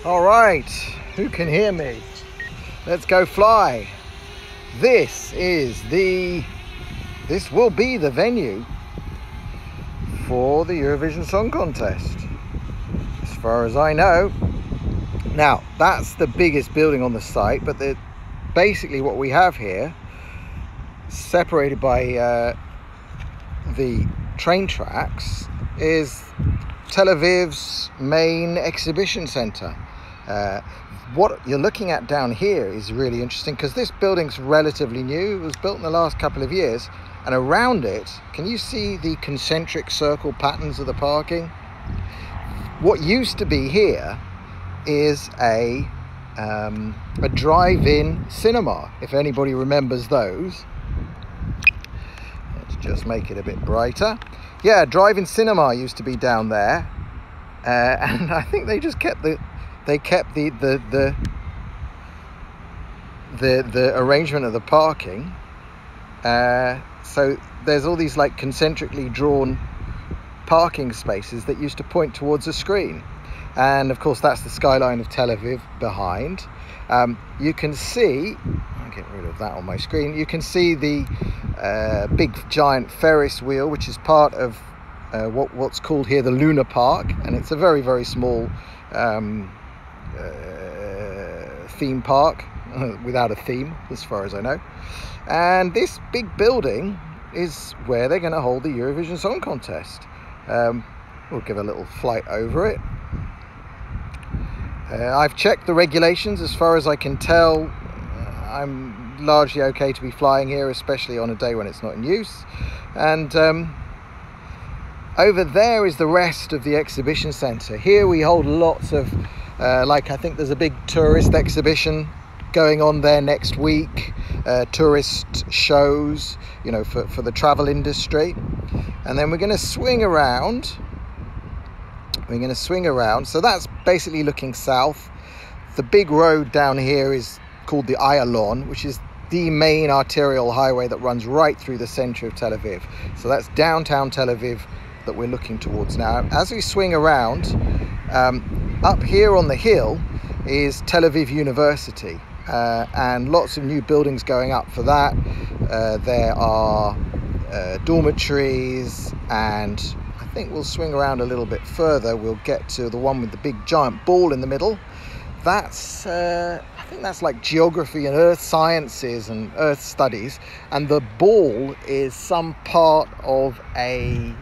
All right, who can hear me? Let's go fly. This will be the venue for the Eurovision Song Contest, as far as I know. Now, that's the biggest building on the site, but basically what we have here, separated by the train tracks, is Tel Aviv's main exhibition center. What you're looking at down here is really interesting because this building's relatively new. It was built in the last couple of years, and around it, can you see the concentric circle patterns of the parking? What used to be here is a drive-in cinema, if anybody remembers those. Let's just make it a bit brighter. Yeah, drive-in cinema used to be down there, and I think they just kept the arrangement of the parking. So there's all these like concentrically drawn parking spaces that used to point towards a screen, and of course that's the skyline of Tel Aviv behind. You can see, I'll get rid of that on my screen, you can see the big giant Ferris wheel, which is part of what's called here the Lunar Park, and it's a very, very small theme park without a theme, as far as I know. And this big building is where they're going to hold the Eurovision Song Contest. We'll give a little flight over it. I've checked the regulations. As far as I can tell, I'm largely okay to be flying here, especially on a day when it's not in use. And over there is the rest of the exhibition center. Here we hold lots of like, I think there's a big tourist exhibition going on there next week, tourist shows, you know, for the travel industry. And then we're going to swing around. So that's basically looking south. The big road down here is called the Ayalon, which is the main arterial highway that runs right through the center of Tel Aviv. So that's downtown Tel Aviv that we're looking towards now. As we swing around, up here on the hill is Tel Aviv University, and lots of new buildings going up for that. There are dormitories, and I think we'll swing around a little bit further. We'll get to the one with the big giant ball in the middle. That's I think that's like geography and earth sciences and earth studies, and the ball is some part of a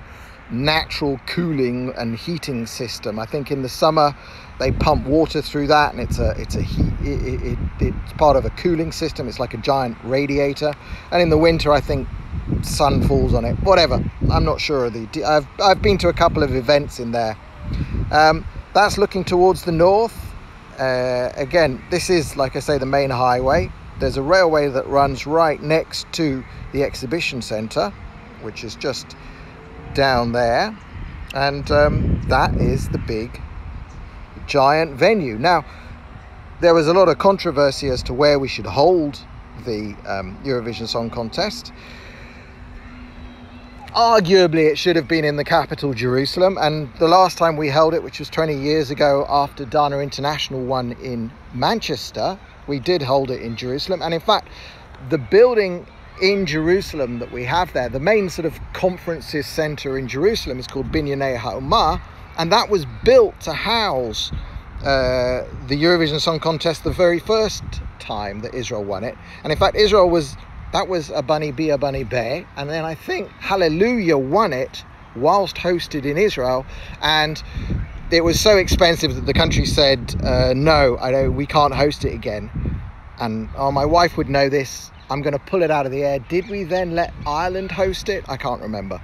natural cooling and heating system. I think in the summer they pump water through that, and it's part of a cooling system. It's like a giant radiator, and in the winter I think sun falls on it. Whatever, I'm not sure of the I've been to a couple of events in there. That's looking towards the north. Again, this is, like I say, the main highway. There's a railway that runs right next to the exhibition center, which is just down there, and that is the big giant venue. Now, there was a lot of controversy as to where we should hold the Eurovision Song Contest. Arguably it should have been in the capital, Jerusalem, and the last time we held it, which was 20 years ago after Dana International won in Manchester, we did hold it in Jerusalem. And in fact, the building in Jerusalem that we have there, the main sort of conferences center in Jerusalem, is called Binyanei HaUmah, and that was built to house the Eurovision Song Contest the very first time that Israel won it. And in fact, that was a Bunny B, a Bunny Bay, and then I think Hallelujah won it whilst hosted in Israel, and it was so expensive that the country said, no, we can't host it again. And my wife would know this. I'm going to pull it out of the air. Did we then let Ireland host it? I can't remember.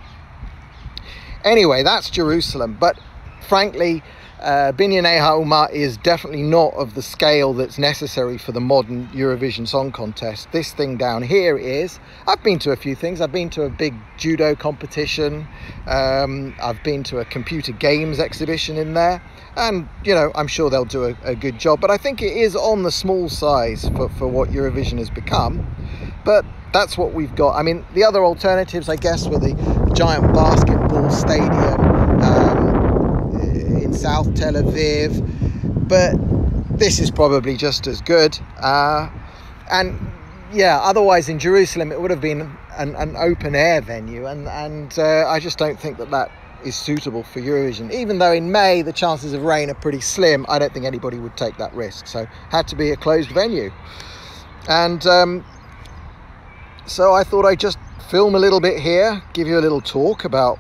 Anyway, that's Jerusalem. But frankly, Binyanei Ha'uma is definitely not of the scale that's necessary for the modern Eurovision Song Contest. This thing down here is, I've been to a few things. I've been to a big judo competition. I've been to a computer games exhibition in there. And, you know, I'm sure they'll do a good job. But I think it is on the small size for what Eurovision has become. But that's what we've got. I mean, the other alternatives, I guess, were the giant basketball stadium in South Tel Aviv, but this is probably just as good. And yeah, otherwise in Jerusalem it would have been an open air venue, and I just don't think that is suitable for Eurovision. Even though in May the chances of rain are pretty slim, I don't think anybody would take that risk, so had to be a closed venue. And so I thought I'd just film a little bit here, give you a little talk about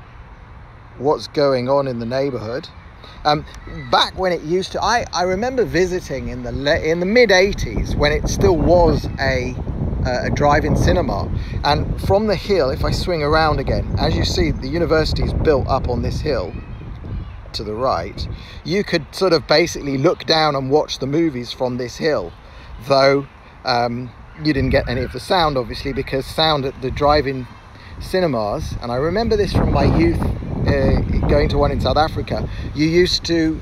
what's going on in the neighborhood. Back when it used to, I remember visiting in the mid 80s when it still was a drive-in cinema, and from the hill, if I swing around again, as you see, the university is built up on this hill to the right. You could sort of basically look down and watch the movies from this hill, though you didn't get any of the sound, obviously, because sound at the drive-in cinemas, and I remember this from my youth, going to one in South Africa, they used to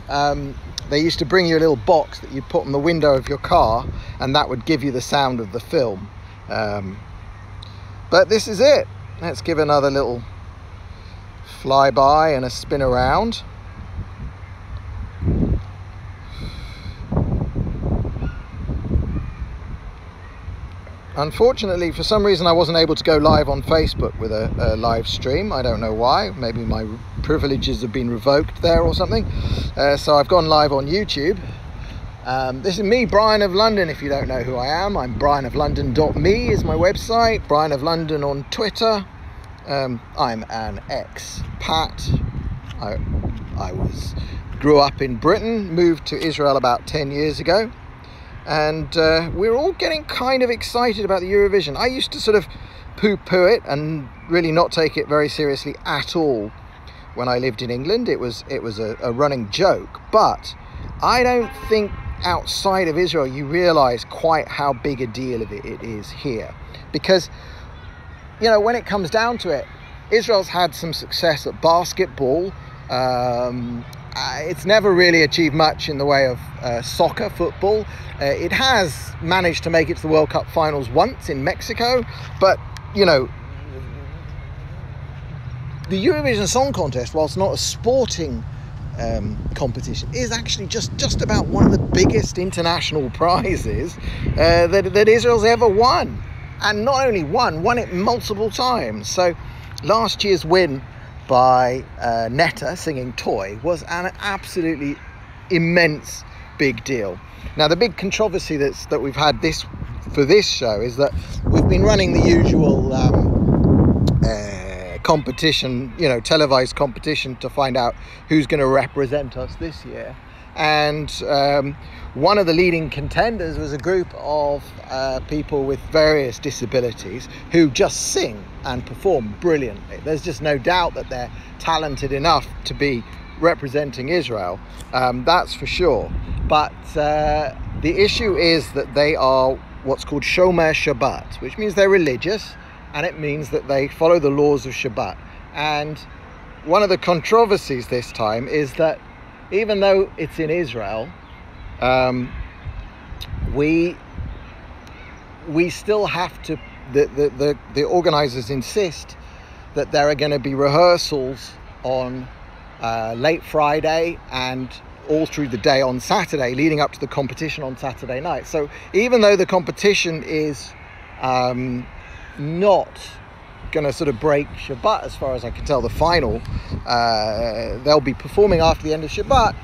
bring you a little box that you put on the window of your car, and that would give you the sound of the film. But this is it. Let's give another little flyby and a spin around. Unfortunately, for some reason, I wasn't able to go live on Facebook with a live stream. I don't know why. Maybe my privileges have been revoked there or something. So I've gone live on YouTube. This is me, Brian of London, if you don't know who I am. I'm brianoflondon.me is my website. Brian of London on Twitter. I'm an expat. I grew up in Britain, moved to Israel about 10 years ago. And we're all getting kind of excited about the Eurovision. I used to sort of poo-poo it and really not take it very seriously at all when I lived in England. It was a running joke. But I don't think outside of Israel you realise quite how big a deal of it is here. Because, you know, when it comes down to it, Israel's had some success at basketball. It's never really achieved much in the way of soccer, football. It has managed to make it to the World Cup finals once in Mexico, but, you know, the Eurovision Song Contest, whilst not a sporting competition, is actually just about one of the biggest international prizes that Israel's ever won. And not only won it multiple times. So last year's win by Netta singing Toy was an absolutely immense big deal. Now, the big controversy that we've had for this show is that we've been running the usual competition, you know, televised competition to find out who's going to represent us this year. And one of the leading contenders was a group of people with various disabilities who just sing and perform brilliantly. There's just no doubt that they're talented enough to be representing Israel, that's for sure. But the issue is that they are what's called Shomer Shabbat, which means they're religious, and it means that they follow the laws of Shabbat. And one of the controversies this time is that even though it's in Israel, we still have to, the organizers insist that there are going to be rehearsals on late Friday and all through the day on Saturday, leading up to the competition on Saturday night. So even though the competition is not going to sort of break Shabbat, as far as I can tell, the final, they'll be performing after the end of Shabbat.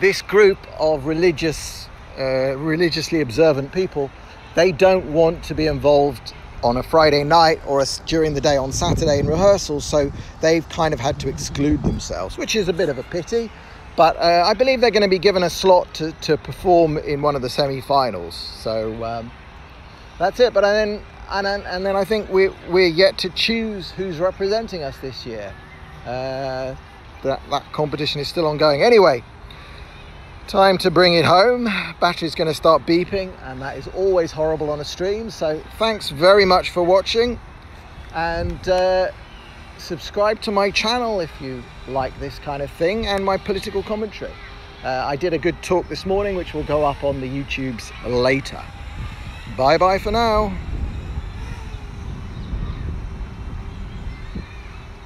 This group of religiously observant people, they don't want to be involved on a Friday night or during the day on Saturday in rehearsals, so they've kind of had to exclude themselves, which is a bit of a pity. But I believe they're going to be given a slot to perform in one of the semi-finals. So that's it. But then I think we're yet to choose who's representing us this year. That competition is still ongoing. Anyway, Time to bring it home. Battery's going to start beeping, and that is always horrible on a stream. So thanks very much for watching, and subscribe to my channel if you like this kind of thing and my political commentary. I did a good talk this morning which will go up on the YouTubes later. Bye bye for now.